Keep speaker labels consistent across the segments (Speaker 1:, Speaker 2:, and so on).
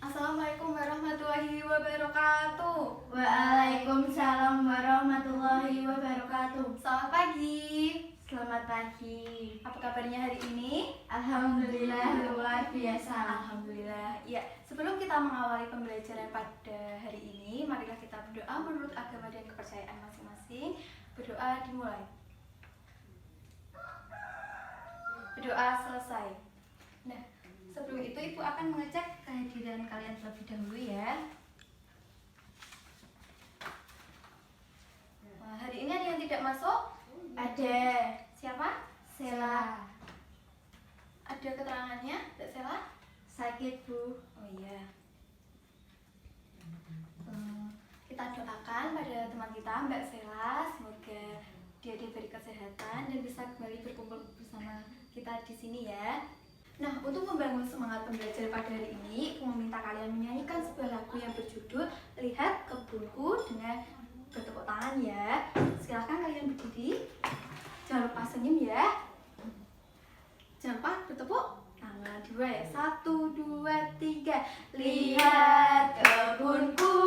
Speaker 1: Assalamualaikum warahmatullahi wabarakatuh.
Speaker 2: Waalaikumsalam warahmatullahi wabarakatuh.
Speaker 1: Selamat pagi.
Speaker 2: Selamat pagi.
Speaker 1: Apa kabarnya hari ini?
Speaker 2: Alhamdulillah luar biasa.
Speaker 1: Alhamdulillah. Ya, sebelum kita mengawali pembelajaran pada hari ini, marilah kita berdoa menurut agama dan kepercayaan masing-masing. Berdoa dimulai. Berdoa selesai. Nah, sebelum itu Ibu akan mengecek kehadiran kalian terlebih dahulu ya. Nah, hari ini ada yang tidak masuk?
Speaker 2: Ada
Speaker 1: Siapa?
Speaker 2: Sela.
Speaker 1: Ada keterangannya, Mbak Sela?
Speaker 2: Sakit, Bu.
Speaker 1: Oh iya. Kita doakan pada teman kita Mbak Sela, semoga dia diberi kesehatan dan bisa kembali berkumpul bersama kita di sini ya. Nah, untuk membangun semangat pembelajaran pada hari ini, aku meminta kalian menyanyikan sebuah lagu yang berjudul Lihat Kebunku dengan bertepuk tangan ya. Silahkan kalian berdiri. Jangan lupa senyum ya. Jangan lupa bertepuk tangan. Dua ya. 1, 2, 3.
Speaker 2: Lihat kebunku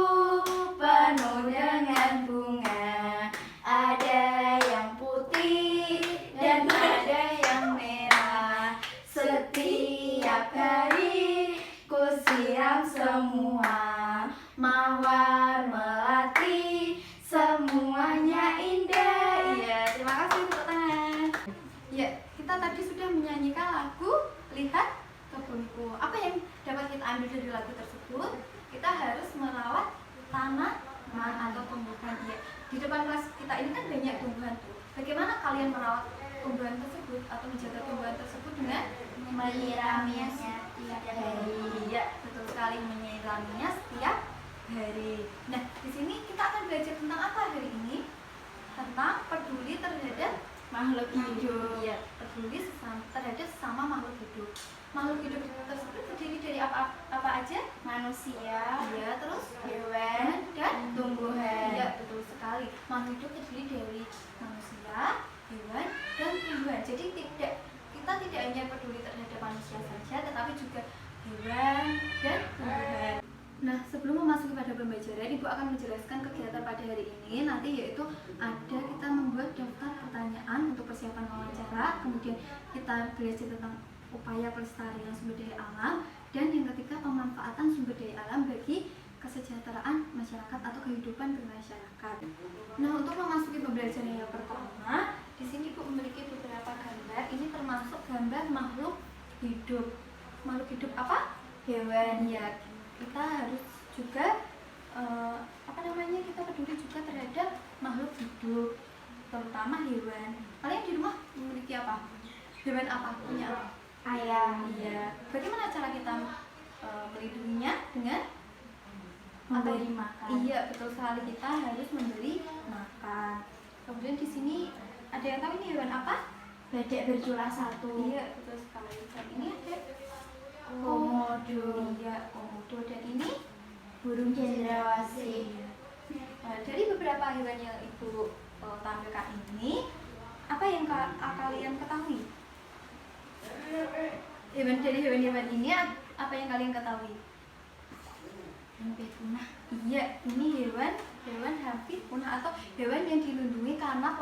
Speaker 2: penuh dengan bunga. Ada yang putih dan ada yang merah. Setiap hari ku siram semua. Mawar melati semuanya indah.
Speaker 1: Iya, terima kasih tepuk tangan. Ya, kita tadi sudah menyanyikan lagu Lihat Kebunku. Apa yang dapat kita ambil dari lagu tersebut? Kita harus merawat tanaman atau tumbuhan. Ya, di depan kelas kita ini kan banyak tumbuhan tuh. Bagaimana kalian merawat tumbuhan tersebut atau menjaga tumbuhan tersebut dengan
Speaker 2: Menyiraminya setiap hari.
Speaker 1: Iya, betul sekali, menyiraminya setiap hari. Nah, di sini kita akan belajar tentang apa hari ini? Tentang peduli terhadap
Speaker 2: Makhluk hidup.
Speaker 1: Iya, peduli terhadap sesama makhluk hidup. Makhluk hidup tersebut terdiri dari apa aja?
Speaker 2: Manusia,
Speaker 1: Iya, terus
Speaker 2: hewan,
Speaker 1: dan
Speaker 2: tumbuhan.
Speaker 1: Iya, betul sekali. Makhluk hidup terdiri dari manusia, hewan, dan tumbuhan. Jadi kita tidak hanya peduli terhadap manusia saja, tetapi juga hewan dan tumbuhan. Nah, sebelum memasuki pada pembelajaran, Ibu akan menjelaskan kegiatan pada hari ini. Nanti yaitu ada kita membuat daftar pertanyaan untuk persiapan wawancara, kemudian kita belajar tentang upaya pelestarian sumber daya alam, dan yang ketiga pemanfaatan sumber daya alam bagi kesejahteraan masyarakat atau kehidupan bermasyarakat. Nah, untuk memasuki pembelajaran yang pertama, di sini Ibu memiliki beberapa gambar. Ini termasuk gambar makhluk hidup. Makhluk hidup apa?
Speaker 2: Hewan.
Speaker 1: Ya, kita harus juga kita peduli juga terhadap makhluk hidup, terutama hewan. Kalian di rumah memiliki apa? Hewan apa? Punya apa?
Speaker 2: Ayam.
Speaker 1: Iya. Bagaimana cara kita melindunginya? Dengan
Speaker 2: Memberi makan.
Speaker 1: Iya, betul sekali, kita harus memberi makan. Kemudian di sini ada yang tahu ini hewan apa?
Speaker 2: Bedek bercula satu.
Speaker 1: Iya, betul sekali. Dan ini ada
Speaker 2: Komodo.
Speaker 1: Iya, komodo. Dan ini
Speaker 2: Burung cendrawasih.
Speaker 1: dari beberapa hewan yang Ibu tampilkan ini, apa yang kalian ketahui? Dari hewan-hewan ini apa yang kalian ketahui?
Speaker 2: Hampir punah.
Speaker 1: Iya, ini hewan hampir punah atau hewan yang dilindungi karena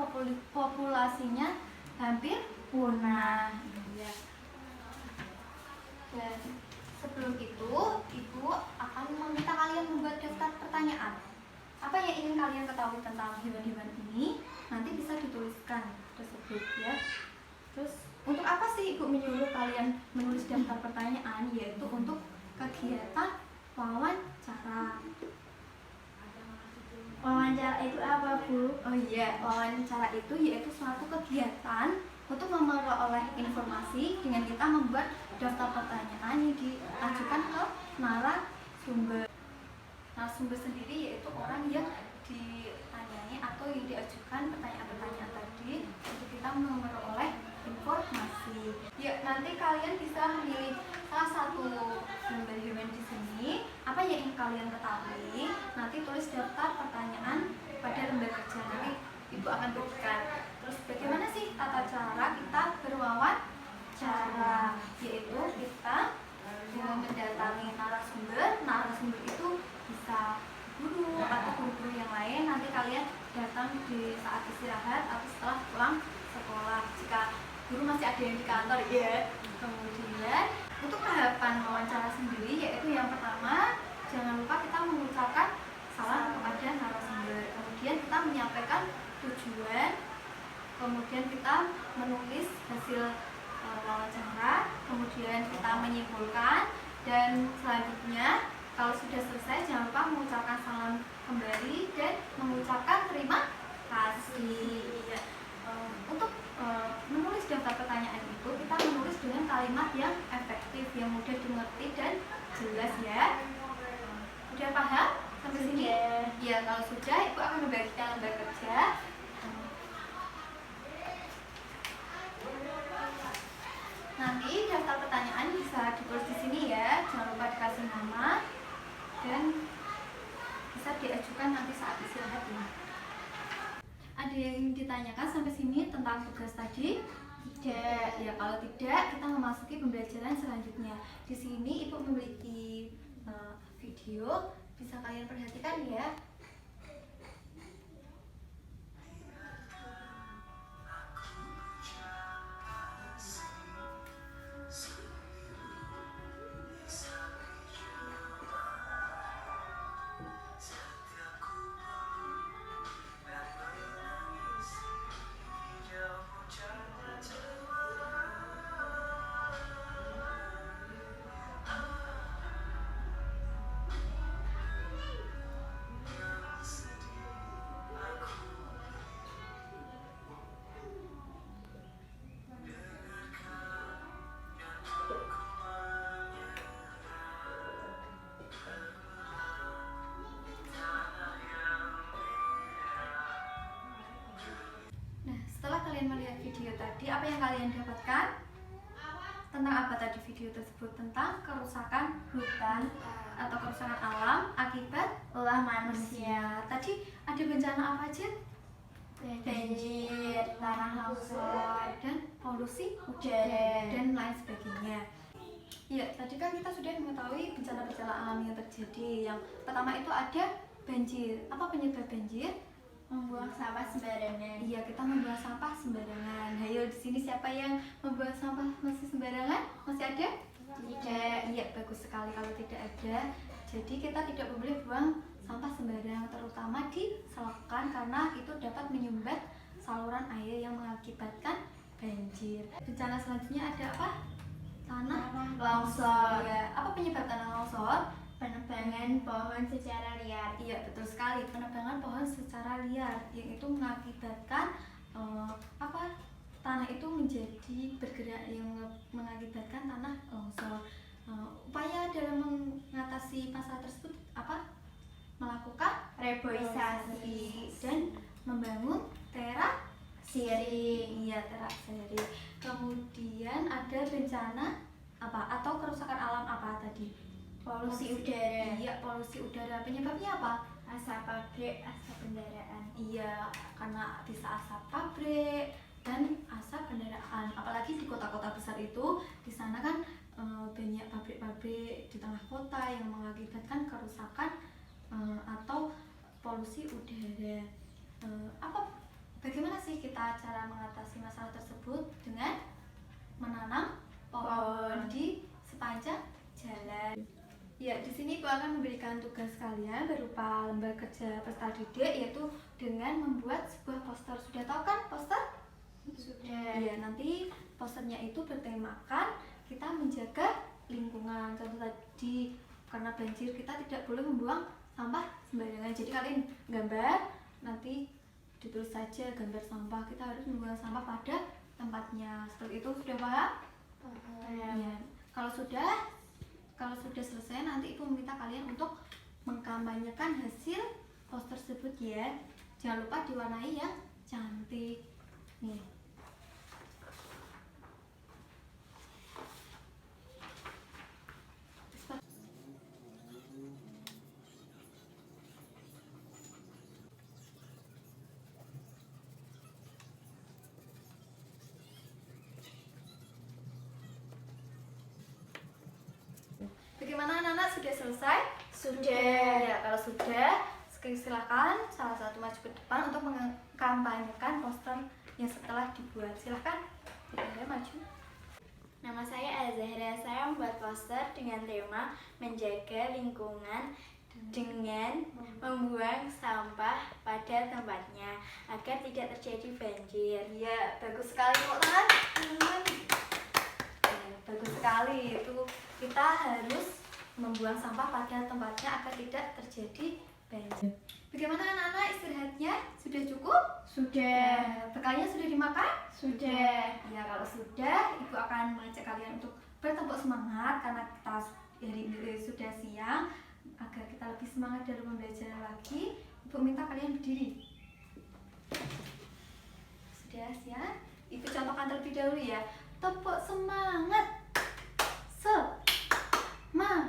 Speaker 1: populasinya hampir punah. Iya. Dan sebelum itu, Ibu akan meminta kalian membuat daftar pertanyaan. Apa yang ingin kalian ketahui tentang hewan-hewan ini? Nanti bisa dituliskan tersebut ya. Terus untuk apa sih Ibu menyuruh kalian menulis daftar pertanyaan? Yaitu untuk kegiatan wawancara.
Speaker 2: Wawancara itu apa, Bu?
Speaker 1: Oh iya, wawancara itu yaitu suatu kegiatan untuk memperoleh informasi dengan kita membuat daftar pertanyaan yang diajukan ke narasumber. Narasumber sendiri yaitu orang yang ditanyai atau yang diajukan pertanyaan-pertanyaan tadi untuk kita memperoleh informasi. Ya, nanti kalian bisa memilih salah satu sumber hewan di sini. Apa yang ingin kalian ketahui? Nanti tulis daftar pertanyaan pada lembar kerja. Nanti Ibu akan berikan. Terus bagaimana sih tata cara kita berwawancara? Yaitu kita mendatangi narasumber. istirahat atau setelah pulang sekolah jika guru masih ada yang di kantor ya. Kemudian untuk tahapan wawancara sendiri yaitu yang pertama, jangan lupa kita mengucapkan salam kepada narasumber. Kemudian kita menyampaikan tujuan, kemudian kita menulis hasil wawancara, kemudian kita menyimpulkan, dan selanjutnya kalau sudah selesai jangan lupa mengucapkan salam kembali dan mengucapkan terima kasih. Ya. Untuk menulis daftar pertanyaan itu kita menulis dengan kalimat yang efektif, yang mudah dimengerti dan jelas ya. Sudah paham sampai sini? Ya, kalau sudah Ibu akan membagikan lembar kerja. Nanti daftar pertanyaan bisa ditulis di sini ya. Jangan lupa dikasih nama dan bisa diajukan nanti saat istirahat ya. Ada yang ditanyakan sampai sini tentang tugas tadi? Tidak. Ya, kalau tidak kita memasuki pembelajaran selanjutnya. Di sini Ibu memiliki video, bisa kalian perhatikan ya. Melihat video tadi, apa yang kalian dapatkan? Tentang apa tadi video tersebut? Tentang kerusakan hutan atau kerusakan alam akibat
Speaker 2: ulah manusia.
Speaker 1: Tadi ada bencana apa aja?
Speaker 2: Banjir, tanah longsor,
Speaker 1: dan polusi udara dan lain sebagainya. Ya, tadi kan kita sudah mengetahui bencana-bencana alam yang terjadi. Yang pertama itu ada banjir. Apa penyebab banjir?
Speaker 2: Membuang sampah sembarangan.
Speaker 1: Iya, kita membuang sampah sembarangan. Hayo, di sini siapa yang membuang sampah masih sembarangan? Masih ada?
Speaker 2: Tidak.
Speaker 1: Iya, bagus sekali kalau tidak ada. Jadi kita tidak boleh buang sampah sembarangan, terutama di selokan karena itu dapat menyumbat saluran air yang mengakibatkan banjir. Bencana selanjutnya ada apa? Tanah
Speaker 2: longsor.
Speaker 1: Ya, apa penyebab tanah longsor?
Speaker 2: Penebangan pohon secara liar.
Speaker 1: Iya, betul sekali, penebangan pohon secara liar yang itu mengakibatkan tanah itu menjadi bergerak yang mengakibatkan tanah longsor. Upaya dalam mengatasi masalah tersebut apa? Melakukan
Speaker 2: Reboisasi
Speaker 1: dan membangun terasering. Iya, terasering. Kemudian ada bencana apa atau kerusakan alam apa tadi?
Speaker 2: Polusi udara.
Speaker 1: Iya, polusi udara. Penyebabnya apa?
Speaker 2: Asap pabrik, asap kendaraan.
Speaker 1: Iya, karena bisa asap pabrik dan asap kendaraan. Apalagi di kota-kota besar itu, di sana kan banyak pabrik-pabrik di tengah kota yang mengakibatkan kerusakan atau polusi udara. Bagaimana sih kita cara mengatasi masalah tersebut? Dengan menanam pohon di sepanjang jalan. Ya, di sini Ibu akan memberikan tugas kalian berupa lembar kerja peserta didik, yaitu dengan membuat sebuah poster. Sudah tahu kan poster?
Speaker 2: Sudah.
Speaker 1: Ya, nanti posternya itu bertemakan kita menjaga lingkungan. Contoh tadi, karena banjir kita tidak boleh membuang sampah sembarangan. Jadi kalian gambar, nanti ditulis saja gambar sampah. Kita harus membuang sampah pada tempatnya. Seperti itu, sudah paham? Ya. Kalau sudah selesai, nanti Ibu meminta kalian untuk mengkampanyekan hasil poster tersebut ya. Jangan lupa diwarnai yang cantik. Nih. Bagaimana anak-anak, sudah selesai?
Speaker 2: Sudah.
Speaker 1: Ya, kalau sudah, Silakan salah satu maju ke depan untuk mengkampanyekan poster yang setelah dibuat. Silakan, Anda maju.
Speaker 2: Nama saya Azahra. Saya membuat poster dengan tema menjaga lingkungan dengan membuang sampah pada tempatnya agar tidak terjadi banjir.
Speaker 1: Ya, bagus sekali kok teman-teman. Bagus sekali, itu kita harus membuang sampah pada tempatnya agar tidak terjadi banjir. Bagaimana anak-anak, istirahatnya sudah cukup?
Speaker 2: Sudah.
Speaker 1: Bekalnya sudah dimakan?
Speaker 2: Sudah.
Speaker 1: Ya, kalau sudah, ibu akan mengajak kalian untuk bertempur semangat karena kita hari ini sudah siang. Agar kita lebih semangat dalam pembelajaran lagi, ibu minta kalian berdiri. Sudah siap? Ibu contohkan terlebih dahulu ya. Tepuk semangat. Semangat.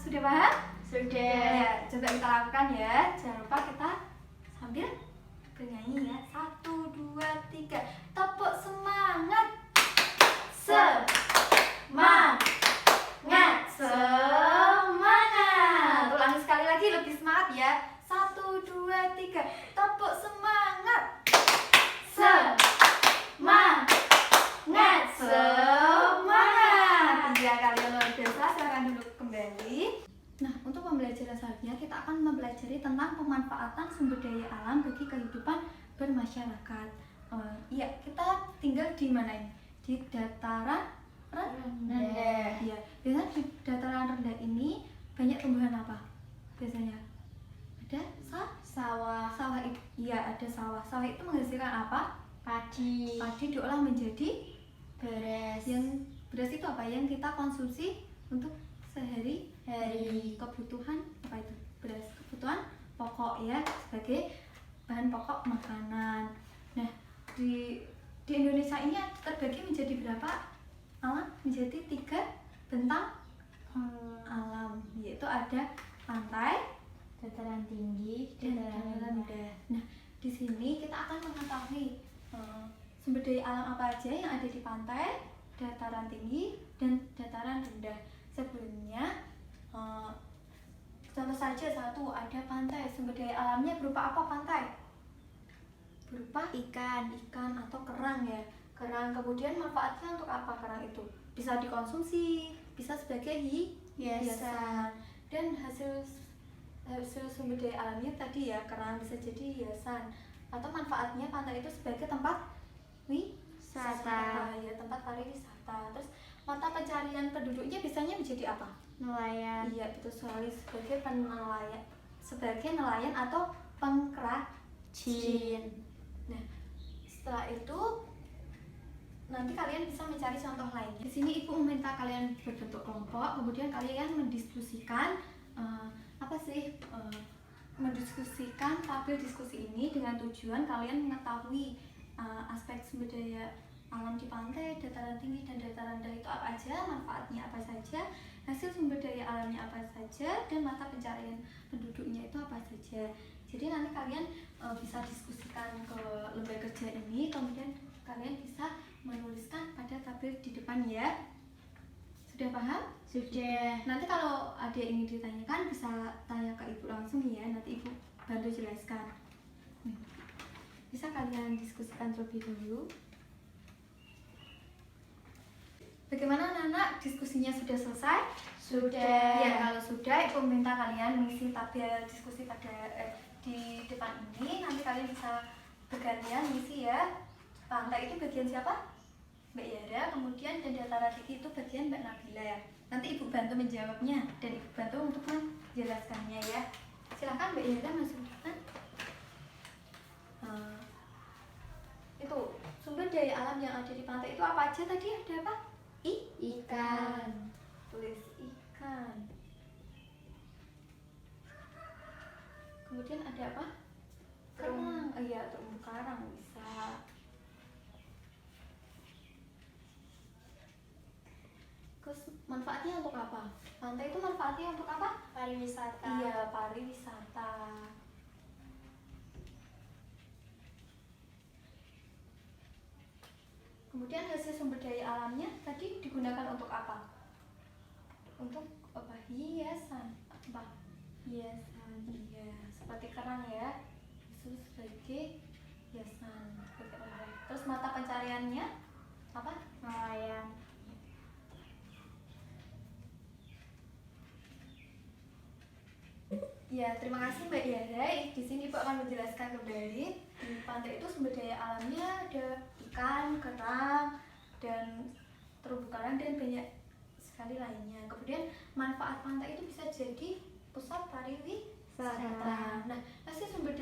Speaker 1: Sudah paham?
Speaker 2: Sudah.
Speaker 1: Ya, coba kita lakukan ya. Jangan lupa kita sambil bernyanyi ya. 1, 2, 3. Tepuk semangat. Semangat. Ulangi sekali lagi lebih semangat ya. 1, 2, 3. Tepuk semangat. Semangat. Iya, kalian luar biasa. Silakan duduk kembali. Nah, untuk pembelajaran selanjutnya kita akan mempelajari tentang pemanfaatan sumber daya alam bagi kehidupan bermasyarakat. Iya, kita tinggal di mana ini? Di dataran rendah. Iya, biasanya di dataran rendah ini banyak tumbuhan apa? Biasanya ada
Speaker 2: Sawah.
Speaker 1: sawah itu. Iya, ada sawah. Sawah itu menghasilkan apa?
Speaker 2: Padi.
Speaker 1: Padi diolah menjadi
Speaker 2: Beras.
Speaker 1: yang beras itu apa? Yang kita konsumsi untuk sehari-hari. Kebutuhan apa itu? Beras, kebutuhan pokok ya, sebagai bahan pokok makanan. Nah, di Indonesia ini terbagi menjadi berapa alam? Menjadi 3 bentang alam, yaitu ada pantai,
Speaker 2: Dataran tinggi,
Speaker 1: dan
Speaker 2: dataran
Speaker 1: dataran
Speaker 2: rendah.
Speaker 1: rendah. Nah, di sini kita akan mengetahui sumber daya alam apa aja yang ada di pantai, dataran tinggi, dan dataran rendah. Sebelumnya, contoh saja satu, ada pantai. Sumber daya alamnya berupa apa pantai? Berupa
Speaker 2: Ikan.
Speaker 1: atau kerang ya. Kerang, kemudian manfaatnya untuk apa kerang itu? Bisa dikonsumsi, bisa sebagai hiasan. Dan hasil sumber daya alamnya tadi ya, kerang bisa jadi hiasan. Atau manfaatnya pantai itu sebagai tempat wisata ya, tempat pariwisata. Terus mata pencarian penduduknya biasanya menjadi apa?
Speaker 2: Nelayan.
Speaker 1: Iya, betul sekali, sebagai nelayan atau pengrajin. Nah, setelah itu nanti kalian bisa mencari contoh lainnya. Di sini ibu meminta kalian berbentuk kelompok, kemudian kalian mendiskusikan mendiskusikan tabel diskusi ini dengan tujuan kalian mengetahui aspek sumber daya alam di pantai, dataran tinggi dan dataran rendah itu apa aja, manfaatnya apa saja, hasil sumber daya alamnya apa saja, dan mata pencarian penduduknya itu apa saja. Jadi nanti kalian bisa diskusikan ke lembar kerja ini, kemudian kalian bisa menuliskan pada tabel di depan ya. Sudah paham?
Speaker 2: Sudah.
Speaker 1: Nanti kalau ada yang ingin ditanyakan bisa tanya ke ibu langsung ya, nanti ibu bantu jelaskan. Bisa kalian diskusikan terlebih dahulu. Bagaimana anak-anak, diskusinya sudah selesai?
Speaker 2: Sudah.
Speaker 1: Ya, kalau sudah ibu minta kalian mengisi tabel diskusi pada di depan ini. Nanti kalian bisa bergantian mengisi ya. Pantai itu bagian siapa? Mbak Yara, kemudian dan dataran tinggi itu bagian Mbak Nabila ya. Nanti ibu bantu menjawabnya dan ibu bantu untuk menjelaskannya ya. Silahkan Mbak Yara masuk depan. Itu sumber daya alam yang ada di pantai itu apa aja tadi? Ada apa?
Speaker 2: Ikan.
Speaker 1: Tulis ikan. Kemudian ada apa? Kerang. Oh iya, terumbu karang bisa. Terus manfaatnya untuk apa? Pantai itu manfaatnya untuk apa?
Speaker 2: Pariwisata.
Speaker 1: Iya, pariwisata. Kemudian hasil sumber daya alamnya tadi digunakan untuk apa? Untuk apa? Hiasan. Apa?
Speaker 2: Hiasan.
Speaker 1: Iya, seperti kerang ya. Itu sebagai hiasan, sebagai objek. Terus mata pencariannya apa?
Speaker 2: Nelayan.
Speaker 1: Ya, terima kasih Mbak Yara. Di sini Ibu akan menjelaskan kembali di pantai itu sumber daya alamnya ada ikan, kerang, dan terumbu karang dan banyak sekali lainnya. Kemudian manfaat pantai itu bisa jadi pusat pariwisata. Nah, pasti sumber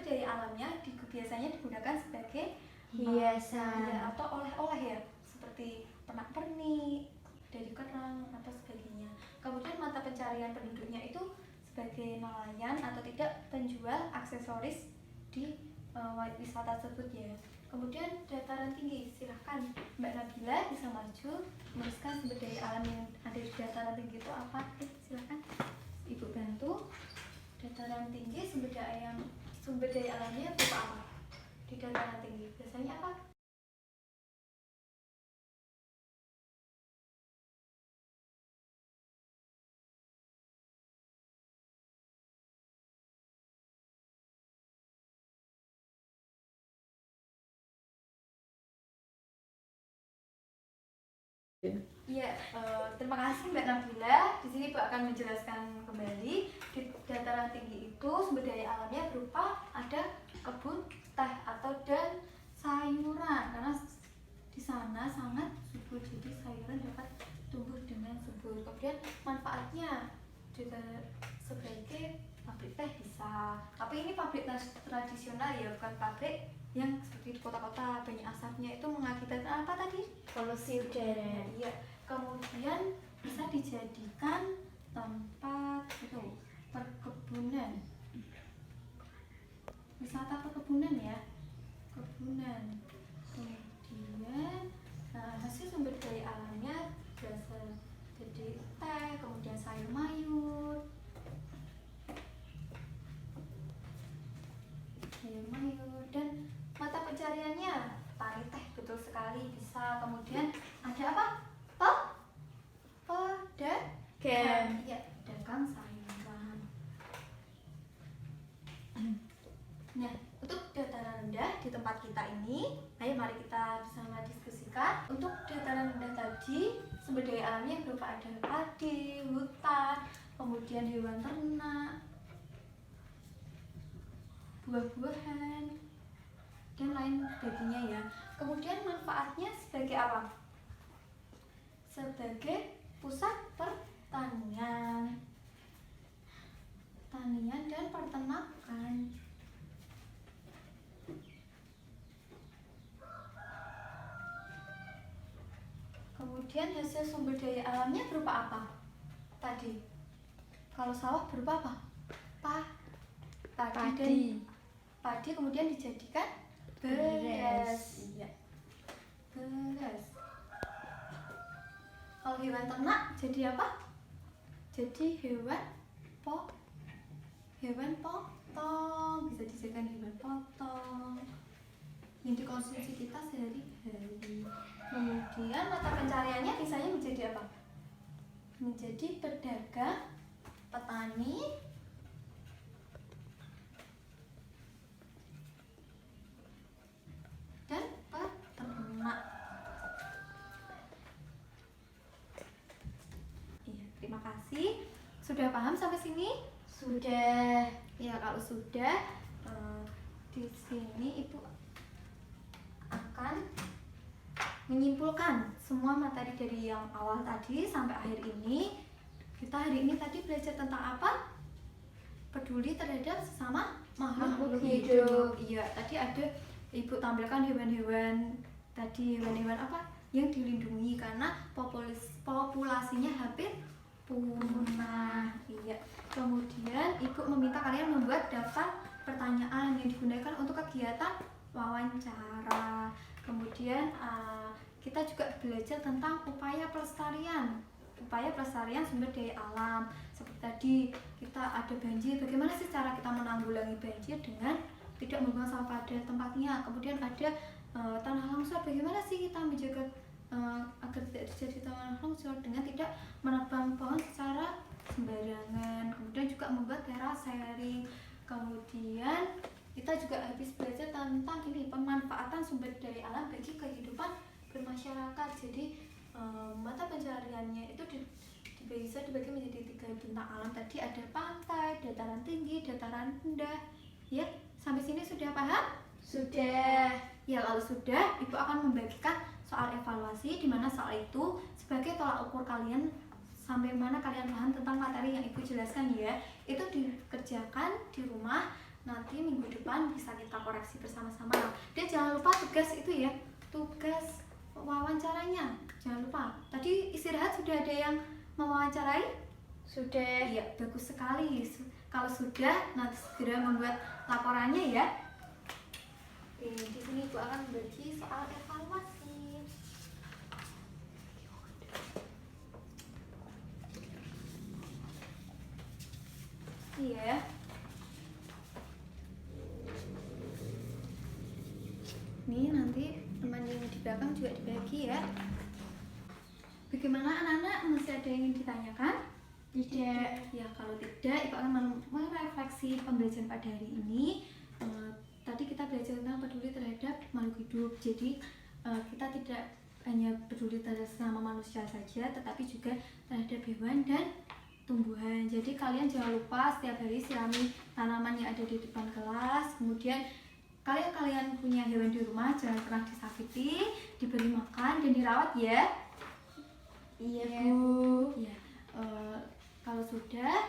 Speaker 1: daya alamnya biasanya digunakan sebagai
Speaker 2: Hiasan.
Speaker 1: ya, atau oleh-oleh ya, seperti pernak-pernik dari kerang atau sebagainya. Kemudian mata pencarian penduduknya itu sebagai nelayan atau tidak penjual aksesoris di wisata tersebut ya. Kemudian dataran tinggi, silahkan Mbak Nabila bisa maju menuliskan sumber daya alam yang ada di dataran tinggi itu apa? Silahkan Ibu bantu. Dataran tinggi sumber daya alamnya berupa apa? Di dataran tinggi biasanya apa? Iya, terima kasih Mbak Nabila. Di sini Bu akan menjelaskan kembali di dataran tinggi itu sumber daya alamnya berupa ada kebun teh atau dan sayuran karena di sana sangat subur jadi sayuran dapat tumbuh dengan subur. Kemudian manfaatnya juga sebagai pabrik teh bisa, tapi ini pabrik tradisional ya, bukan pabrik yang seperti di kota-kota banyak asapnya itu mengakibatkan apa tadi?
Speaker 2: Polusi udara.
Speaker 1: Iya, kemudian bisa dijadikan tempat itu perkebunan, wisata perkebunan ya, kebunan. Kemudian hasil sumber daya alamnya berasal jadi teh, kemudian sayur mayur, dan mata pencariannya tari teh, betul sekali bisa. Kemudian ada apa? Pedagang. Ya, pedagang sayuran. Nah, untuk dataran rendah di tempat kita ini, ayo mari kita bersama diskusikan. Untuk dataran rendah tadi, sumber daya alamnya berupa ada padi, hutan, kemudian hewan ternak, buah-buahan, dan lain sebagainya ya. Kemudian manfaatnya sebagai apa? Sebagai pusat pertanian dan peternakan. Kemudian hasil sumber daya alamnya berupa apa? Tadi kalau sawah berupa apa? Padi kemudian dijadikan beras. Iya, beras. Kalau hewan ternak jadi apa? Jadi hewan potong, bisa dijadikan hewan potong yang dikonsumsi kita sehari-hari. Kemudian mata pencariannya biasanya menjadi apa? Menjadi pedagang, petani, dan peternak. Iya, terima kasih. Sudah paham sampai sini?
Speaker 2: Sudah.
Speaker 1: Ya, kalau sudah, di sini Ibu akan menyimpulkan semua materi dari yang awal tadi sampai akhir ini. Kita hari ini tadi belajar tentang apa? Peduli terhadap sesama makhluk hidup. Iya, tadi ada Ibu tampilkan hewan-hewan tadi, hewan-hewan apa yang dilindungi karena populasinya hampir punah. Iya. Kemudian Ibu meminta kalian membuat daftar pertanyaan yang digunakan untuk kegiatan wawancara. Kemudian kita juga belajar tentang upaya pelestarian sumber daya alam. Seperti tadi kita ada banjir, bagaimana sih cara kita menanggulangi banjir dengan tidak membuang sampah pada tempatnya. Kemudian ada tanah longsor, bagaimana sih kita menjaga agar tidak terjadi tanah longsor dengan tidak menebang pohon secara sembarangan. Kemudian juga membuat terasering. Kemudian kita juga habis belajar tentang ini, pemanfaatan sumber daya alam bagi kehidupan bermasyarakat. Jadi mata pencahariannya itu bisa dibagi menjadi 3 bentang alam. Tadi ada pantai, dataran tinggi, dataran rendah. Ya, sampai sini sudah paham?
Speaker 2: Sudah.
Speaker 1: Ya, kalau sudah, Ibu akan membagikan soal evaluasi, di mana soal itu sebagai tolak ukur kalian sampai mana kalian paham tentang materi yang Ibu jelaskan ya. Itu dikerjakan di rumah, nanti minggu depan bisa kita koreksi bersama-sama. Dan jangan lupa tugas itu ya, tugas wawancaranya. Jangan lupa. Tadi istirahat sudah ada yang mewawancarai?
Speaker 2: Sudah.
Speaker 1: Iya, bagus sekali. Kalau sudah, nanti segera membuat laporannya ya. Oke, di sini Ibu akan membagi soal evaluasi. Iya. Nih nanti teman yang di belakang juga dibagi ya. Bagaimana anak-anak, masih ada yang ingin ditanyakan?
Speaker 2: Tidak.
Speaker 1: Ya, kalau tidak, Ibu akan merefleksi pembelajaran pada hari ini. Tadi kita belajar tentang peduli terhadap makhluk hidup. Jadi kita tidak hanya peduli terhadap sesama manusia saja, tetapi juga terhadap hewan dan tumbuhan. Jadi kalian jangan lupa setiap hari sirami tanaman yang ada di depan kelas. Kemudian kalian punya hewan di rumah, jangan pernah disakiti, diberi makan dan dirawat ya.
Speaker 2: Iya, Bu.
Speaker 1: Ya, kalau sudah,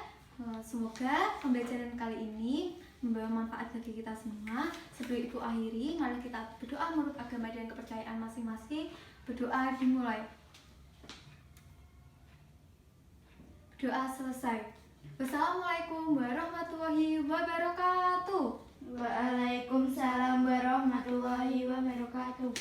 Speaker 1: semoga pembelajaran kali ini membawa manfaat bagi kita semua. Sebelum Ibu akhiri, mari kita berdoa menurut agama dan kepercayaan masing-masing. Berdoa dimulai. Doa selesai. Wassalamualaikum warahmatullahi wabarakatuh.
Speaker 2: Waalaikumsalam warahmatullahi wabarakatuh.